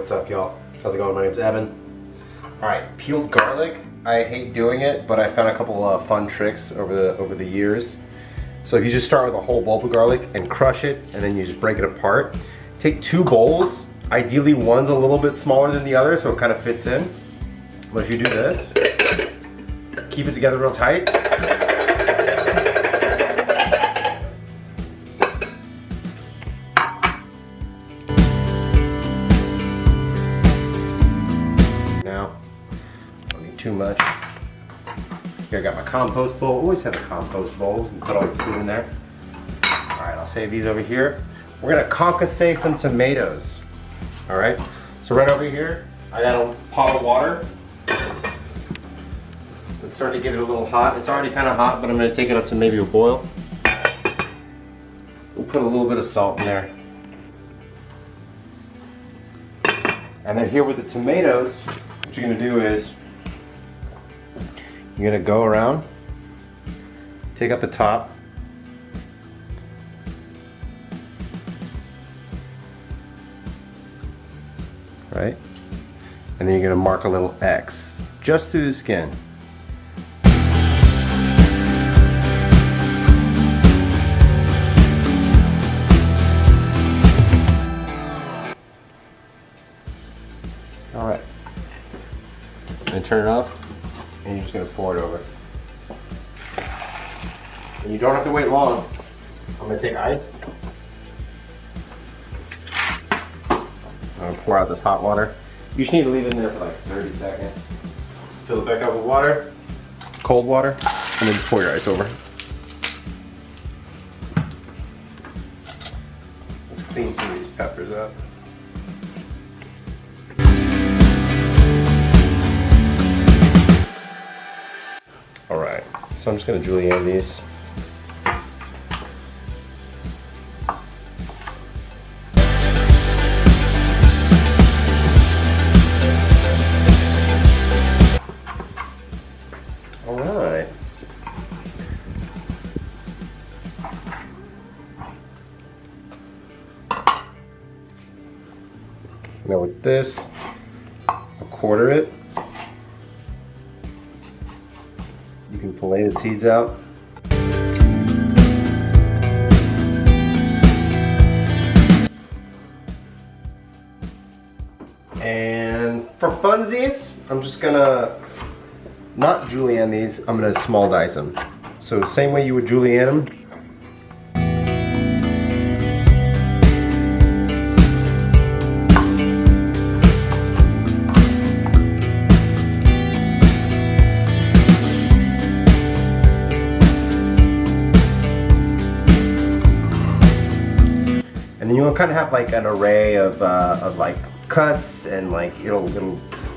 what's up, y'all? How's it going? My name's Evan. Alright, peeled garlic. I hate doing it, but I found a couple of fun tricks over the years. So if you just start with a whole bulb of garlic and crush it, and then you just break it apart. Take 2 bowls. Ideally, one's a little bit smaller than the other, so it kind of fits in. But if you do this, keep it together real tight. Now, don't need too much. Here I got my compost bowl. Always have a compost bowl. You can put all your food in there. Alright, I'll save these over here. We're gonna concasse some tomatoes. Alright, so right over here, I got a pot of water. It's starting to get it a little hot. It's already kind of hot, but I'm gonna take it up to maybe a boil. We'll put a little bit of salt in there. And then here with the tomatoes, what you're gonna do is, you're gonna go around, take out the top, right? And then you're gonna mark a little X just through the skin. All right. And turn it off. And you're just going to pour it over. And you don't have to wait long. I'm going to take ice. I'm going to pour out this hot water. You just need to leave it in there for like 30 seconds. Fill it back up with water, cold water, and then just pour your ice over. Let's clean some of these peppers up. Alright, so I'm just going to julienne these. Alright. Now with this, I'll quarter it. You can fillet the seeds out. And for funsies, I'm just gonna not julienne these, I'm gonna small dice them. So same way you would julienne them. And you'll kind of have like an array of like cuts, and like it'll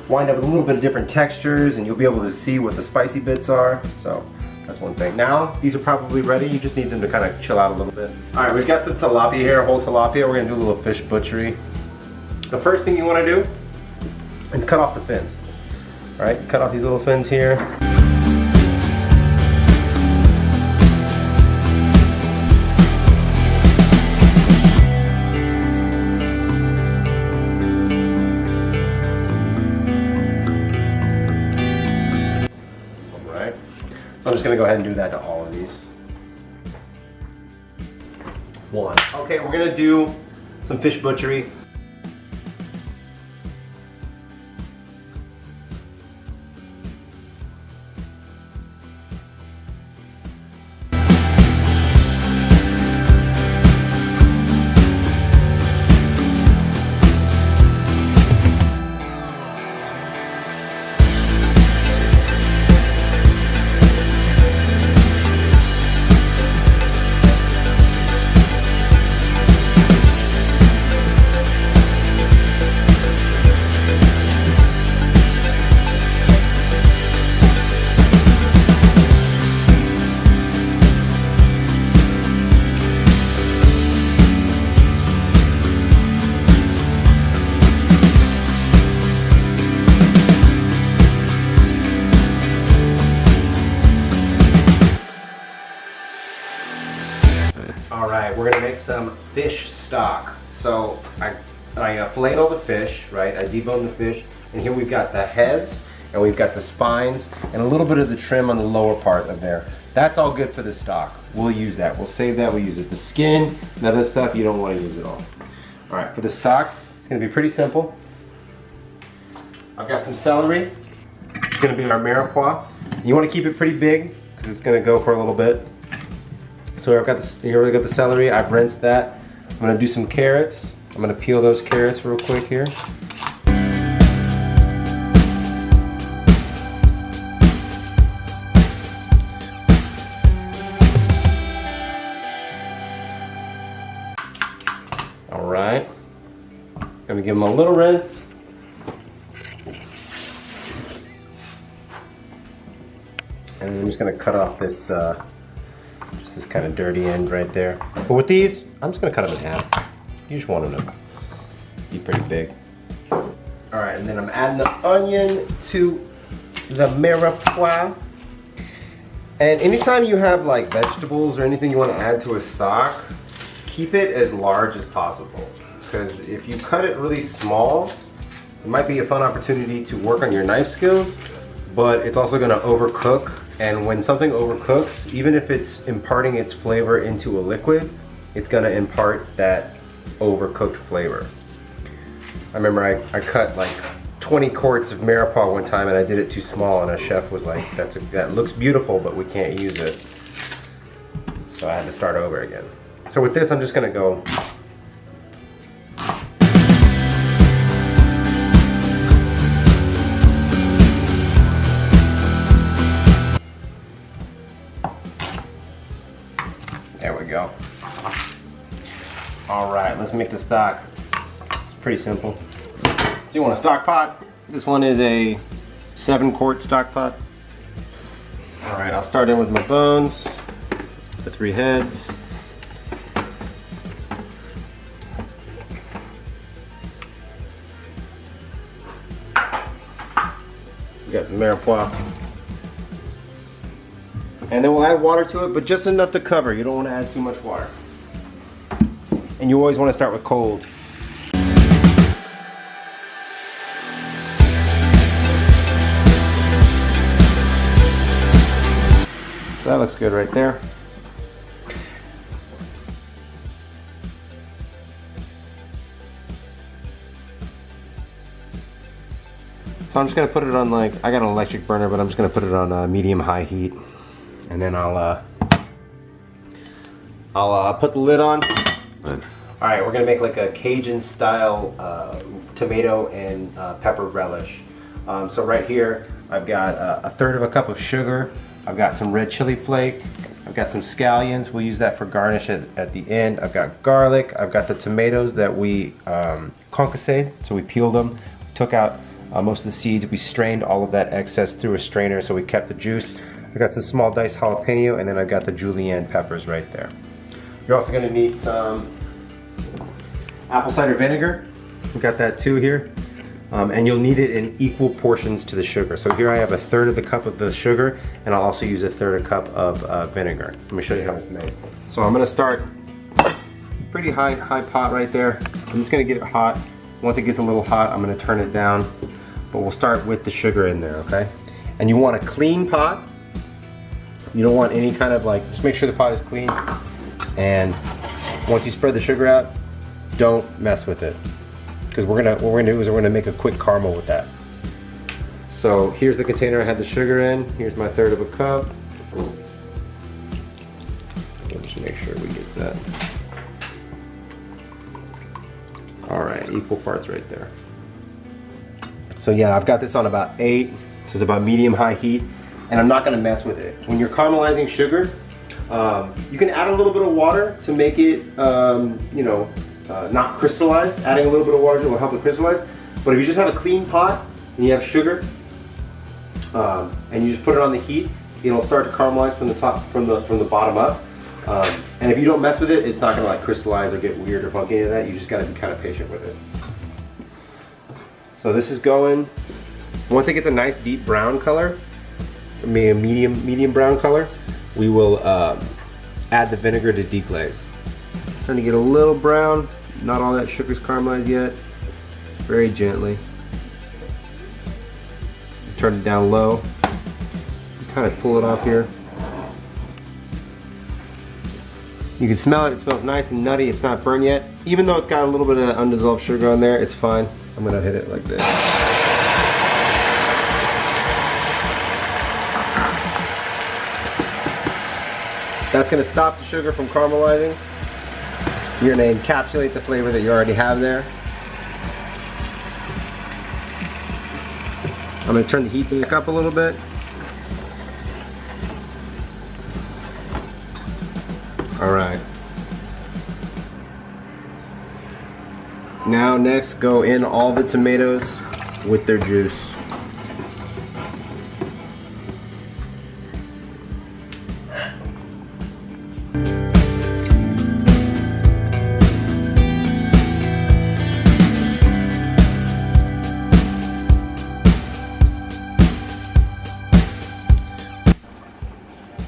wind up with a little bit of different textures, and you'll be able to see what the spicy bits are. So that's one thing. Now these are probably ready. You just need them to kind of chill out a little bit. All right, we've got some tilapia here, whole tilapia. We're gonna do a little fish butchery. The first thing you want to do is cut off the fins. All right, cut off these little fins here. So I'm just gonna go ahead and do that to all of these. One. Okay, we're gonna do some fish butchery. All right, we're gonna make some fish stock. So I filleted all the fish, right? I deboned the fish, and here we've got the heads, and we've got the spines, and a little bit of the trim on the lower part of there. That's all good for the stock. We'll use that. We'll save that. We'll use it. The skin, and other stuff, you don't want to use it all. All right, for the stock, it's going to be pretty simple. I've got some celery. It's going to be our mirepoix. You want to keep it pretty big because it's going to go for a little bit. So here I've got the celery. I've rinsed that. I'm going to do some carrots. I'm going to peel those carrots real quick here. All right. Going to give them a little rinse. And I'm just going to cut off this just this kind of dirty end right there. But with these, I'm just going to cut them in half. You just want them to be pretty big. All right, and then I'm adding the onion to the mirepoix. And anytime you have like vegetables or anything you want to add to a stock, keep it as large as possible. Because if you cut it really small, it might be a fun opportunity to work on your knife skills, but it's also going to overcook. And when something overcooks, even if it's imparting its flavor into a liquid, it's going to impart that overcooked flavor. I remember I cut like 20 quarts of mirepoix one time and I did it too small, and a chef was like, that looks beautiful, but we can't use it. So I had to start over again. So with this, I'm just going to go There we go. All right, let's make the stock. It's pretty simple. So you want a stock pot. This one is a 7-quart stock pot. All right, I'll start in with my bones, the 3 heads. We got the mirepoix. And then we'll add water to it, but just enough to cover. You don't want to add too much water. And you always want to start with cold. So that looks good right there. So I'm just going to put it on, like, I got an electric burner, but I'm just going to put it on medium-high heat. And then I'll put the lid on. All right, we're gonna make like a Cajun style tomato and pepper relish. So right here, I've got 1/3 cup of sugar. I've got some red chili flake. I've got some scallions. We'll use that for garnish at the end. I've got garlic. I've got the tomatoes that we concassed. So we peeled them, took out most of the seeds. We strained all of that excess through a strainer, so we kept the juice. I've got some small diced jalapeno, and then I've got the julienne peppers right there. You're also gonna need some apple cider vinegar. We've got that too here. And you'll need it in equal portions to the sugar. So here I have 1/3 cup of the sugar, and I'll also use 1/3 cup of vinegar. Let me show you how it's made. So I'm gonna start pretty high pot right there. I'm just gonna get it hot. Once it gets a little hot, I'm gonna turn it down. But we'll start with the sugar in there, okay? And you want a clean pot. You don't want any kind of like, just make sure the pot is clean. And once you spread the sugar out, don't mess with it. Because what we're gonna do is we're gonna make a quick caramel with that. So here's the container I had the sugar in. Here's my 1/3 cup. Let me just make sure we get that. All right, equal parts right there. So yeah, I've got this on about 8, so it's about medium-high heat. And I'm not gonna mess with it. When you're caramelizing sugar, you can add a little bit of water to make it, not crystallize. Adding a little bit of water will help it crystallize. But if you just have a clean pot and you have sugar, and you just put it on the heat, it'll start to caramelize from the top, from the bottom up. And if you don't mess with it, it's not gonna like crystallize or get weird or funky into that. You just gotta be kind of patient with it. So this is going. Once it gets a nice deep brown color, maybe a medium brown color, we will add the vinegar to deglaze. Trying to get a little brown, not all that sugar's caramelized yet. very gently. Turn it down low. Kind of pull it off here. You can smell it. It smells nice and nutty. It's not burnt yet. Even though it's got a little bit of undissolved sugar on there, it's fine. I'm gonna hit it like this. That's gonna stop the sugar from caramelizing. You're gonna encapsulate the flavor that you already have there. I'm gonna turn the heat back up a little bit. All right. Now next, go in all the tomatoes with their juice.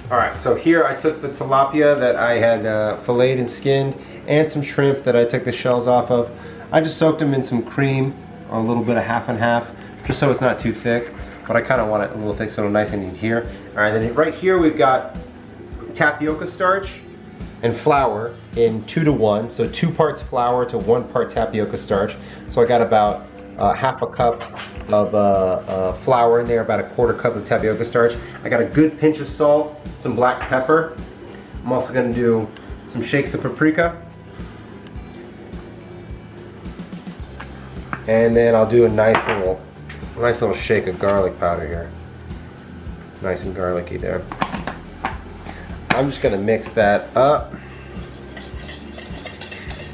Alright, so here I took the tilapia that I had filleted and skinned, and some shrimp that I took the shells off of. I just soaked them in some cream, a little bit of half and half, just so it's not too thick, but I kind of want it a little thick so it'll nice and neat here. Alright, then right here we've got tapioca starch and flour in 2 to 1, so 2 parts flour to 1 part tapioca starch. So I got about half a cup of flour in there, about 1/4 cup of tapioca starch. I got a good pinch of salt, some black pepper. I'm also going to do some shakes of paprika. And then I'll do a nice little shake of garlic powder here. Nice and garlicky there. I'm just going to mix that up.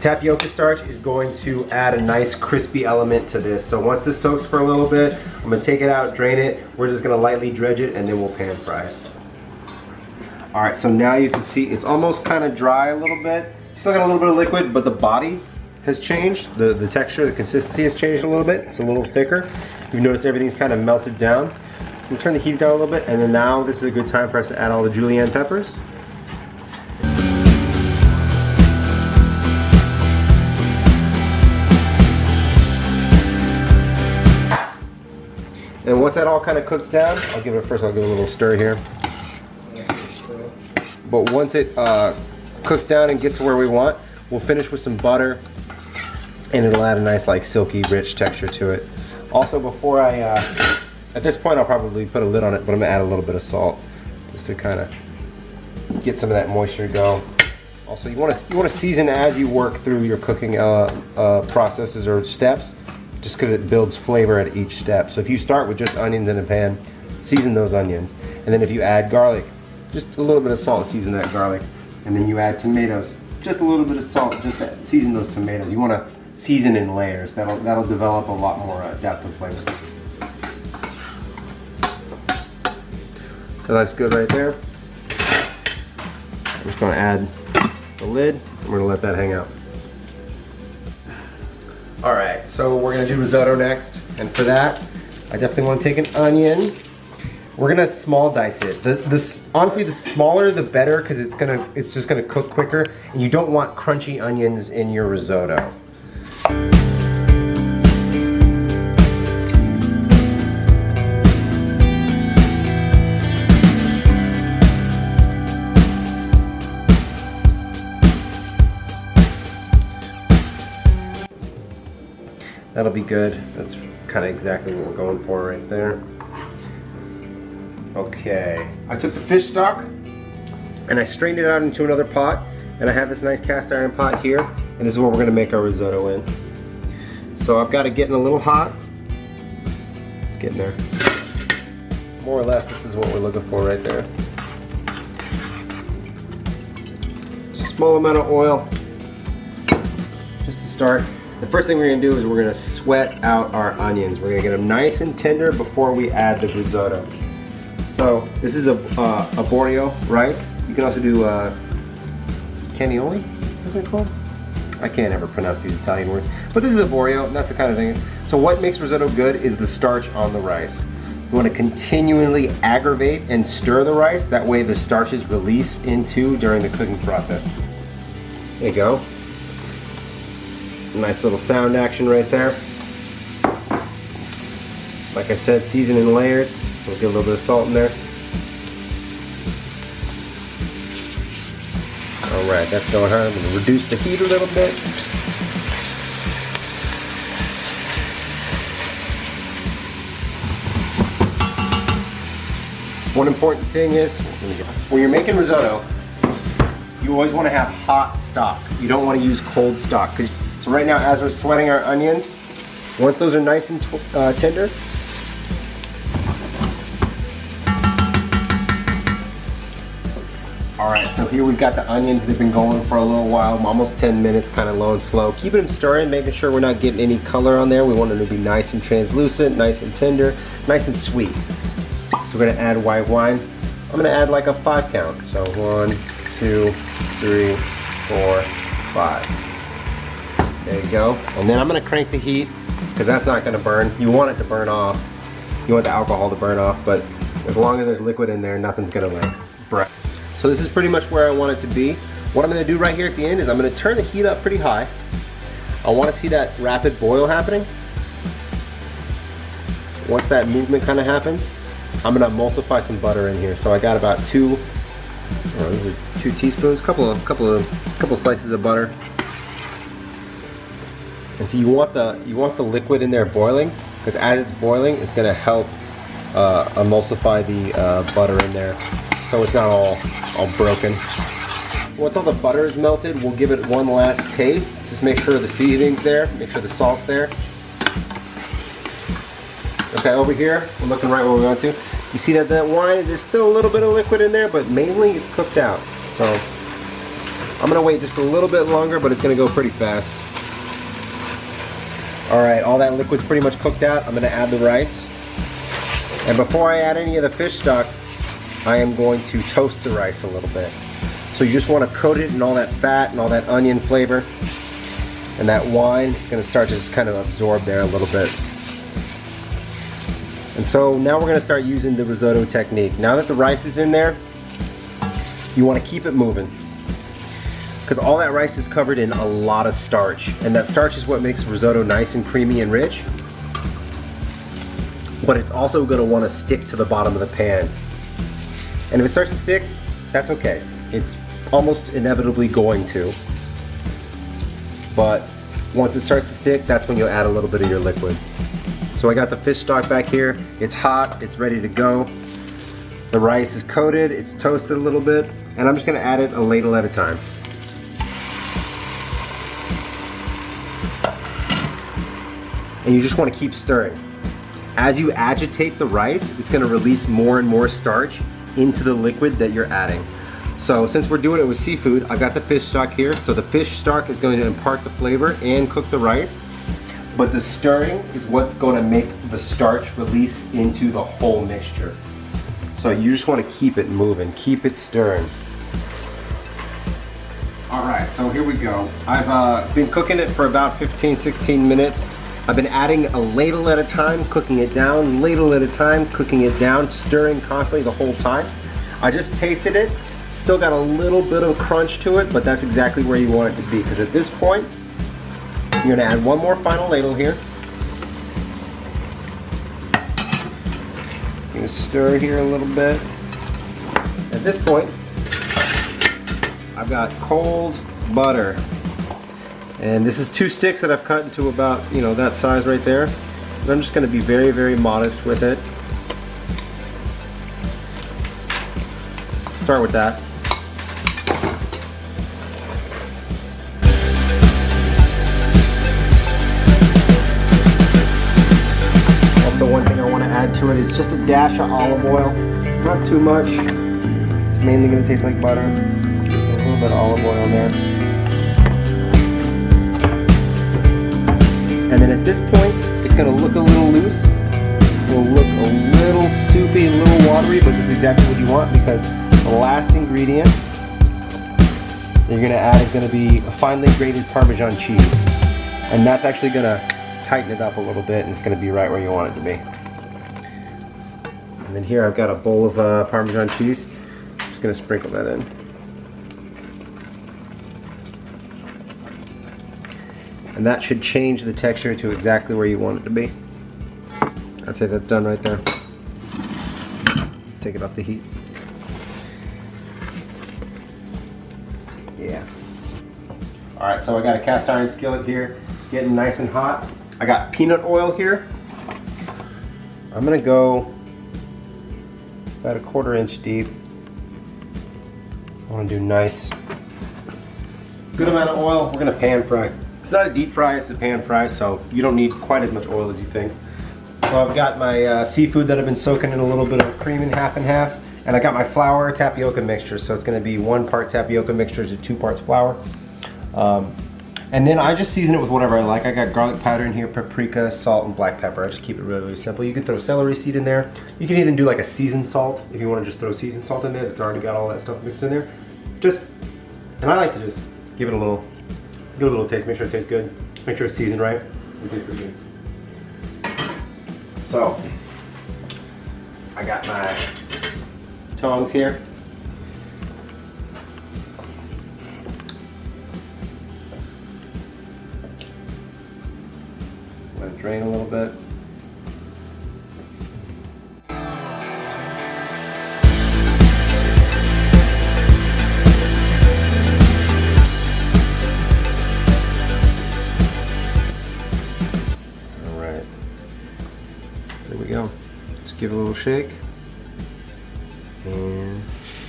Tapioca starch is going to add a nice crispy element to this. So once this soaks for a little bit, I'm gonna take it out, drain it. We're just gonna lightly dredge it and then we'll pan fry it. All right, so now you can see it's almost kind of dry a little bit. Still got a little bit of liquid, but the body has changed. The texture, the consistency has changed a little bit. It's a little thicker. You've noticed everything's kind of melted down. We'll turn the heat down a little bit, and then now this is a good time for us to add all the julienne peppers. And once that all kind of cooks down, I'll give it a little stir here. But once it cooks down and gets to where we want, we'll finish with some butter, and it'll add a nice, like, silky, rich texture to it. Also, before I, at this point, I'll probably put a lid on it, but I'm gonna add a little bit of salt just to kind of get some of that moisture to go. Also, you want to season as you work through your cooking processes or steps, just because it builds flavor at each step. So if you start with just onions in a pan, season those onions. And then if you add garlic, just a little bit of salt, season that garlic. And then you add tomatoes, just a little bit of salt, just to season those tomatoes. You want to season in layers. That'll develop a lot more depth of flavor. So that's good right there. I'm just going to add the lid. I'm going to let that hang out. Alright, so we're going to do risotto next, and for that, I definitely want to take an onion. We're going to small dice it. Honestly, the smaller the better, because it's just going to cook quicker, and you don't want crunchy onions in your risotto. That'll be good. That's kind of exactly what we're going for right there. Okay, I took the fish stock and I strained it out into another pot, and I have this nice cast iron pot here, and this is what we're going to make our risotto in. So I've got it getting a little hot. It's getting there. More or less, this is what we're looking for right there. Just a small amount of oil, just to start. The first thing we're going to do is we're going to sweat out our onions. We're going to get them nice and tender before we add the risotto. So this is a Borio rice. You can also do cannoli, isn't it called? I can't ever pronounce these Italian words. But this is a Borio, and that's the kind of thing. So what makes risotto good is the starch on the rice. You want to continually aggravate and stir the rice. That way the starches release into during the cooking process. There you go. Nice little sound action right there. Like I said, season in layers, so we'll get a little bit of salt in there. Alright, that's going on. I'm going to reduce the heat a little bit. One important thing is, when you're making risotto, you always want to have hot stock. You don't want to use cold stock. So right now, as we're sweating our onions, once those are nice and tender, alright, so here we've got the onions. They've been going for a little while, almost 10 minutes, kind of low and slow. Keeping them stirring, making sure we're not getting any color on there. We want them to be nice and translucent, nice and tender, nice and sweet. So we're going to add white wine. I'm going to add like a 5 count. So 1, 2, 3, 4, 5. There you go. And then I'm going to crank the heat because that's not going to burn. You want it to burn off. You want the alcohol to burn off, but as long as there's liquid in there, nothing's going to like burn. So this is pretty much where I want it to be. What I'm going to do right here at the end is I'm going to turn the heat up pretty high. I want to see that rapid boil happening. Once that movement kind of happens, I'm going to emulsify some butter in here. So I got about these are 2 teaspoons, couple slices of butter. And so you want the liquid in there boiling, because as it's boiling, it's going to help emulsify the butter in there, so it's not all broken. Once all the butter is melted, we'll give it one last taste. Just make sure the seasoning's there, make sure the salt's there. Okay, over here, we're looking right where we want to. You see that wine, there's still a little bit of liquid in there, but mainly it's cooked out. So I'm gonna wait just a little bit longer, but it's gonna go pretty fast. All right, all that liquid's pretty much cooked out. I'm gonna add the rice. And before I add any of the fish stock, I am going to toast the rice a little bit. So you just wanna coat it in all that fat and all that onion flavor. And that wine is gonna start to just kind of absorb there a little bit. And so now we're going to start using the risotto technique. Now that the rice is in there, you want to keep it moving, because all that rice is covered in a lot of starch, and that starch is what makes risotto nice and creamy and rich. But it's also going to want to stick to the bottom of the pan. And if it starts to stick, that's okay. It's almost inevitably going to. But once it starts to stick, that's when you'll add a little bit of your liquid. So I got the fish stock back here. It's hot, it's ready to go. The rice is coated, it's toasted a little bit, and I'm just gonna add it a ladle at a time. And you just wanna keep stirring. As you agitate the rice, it's gonna release more and more starch into the liquid that you're adding. So since we're doing it with seafood, I've got the fish stock here. So the fish stock is going to impart the flavor and cook the rice. But the stirring is what's going to make the starch release into the whole mixture. So you just want to keep it moving, keep it stirring. Alright, so here we go. I've been cooking it for about 15-16 minutes. I've been adding a ladle at a time, cooking it down, ladle at a time, cooking it down, stirring constantly the whole time. I just tasted it. Still got a little bit of crunch to it, but that's exactly where you want it to be, because at this point, you're gonna add one more final ladle here. You're gonna stir here a little bit. At this point, I've got cold butter. And this is 2 sticks that I've cut into about, that size right there. And I'm just gonna be very, very modest with it. Start with that. One thing I want to add to it is just a dash of olive oil, not too much. It's mainly going to taste like butter. A little bit of olive oil in there. And then at this point, it's going to look a little loose. It will look a little soupy, a little watery, but this is exactly what you want, because the last ingredient you're going to add is going to be a finely grated Parmesan cheese. And that's actually going to tighten it up a little bit, and it's going to be right where you want it to be. And then here I've got a bowl of Parmesan cheese. I'm just going to sprinkle that in. And that should change the texture to exactly where you want it to be. And I'd say that's done right there. Take it off the heat. Yeah. All right, so I got a cast iron skillet here, getting nice and hot. I got peanut oil here. I'm gonna go about a 1/4 inch deep. I wanna do nice, good amount of oil. We're gonna pan fry. It's not a deep fry, it's a pan fry, so you don't need quite as much oil as you think. So I've got my seafood that I've been soaking in a little bit of cream and half, and I got my flour tapioca mixture, so it's gonna be 1 part tapioca mixture to 2 parts flour. And then I just season it with whatever I like. I got garlic powder in here, paprika, salt, and black pepper. I just keep it really, really simple. You can throw celery seed in there. You can even do like a seasoned salt if you want to just throw seasoned salt in there. It's already got all that stuff mixed in there. And I like to just give it a little taste. Make sure it tastes good. Make sure it's seasoned right. It tastes pretty good. So I got my tongs here. Let it drain a little bit. All right, there we go. Just give it a little shake, and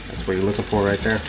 that's what you're looking for right there.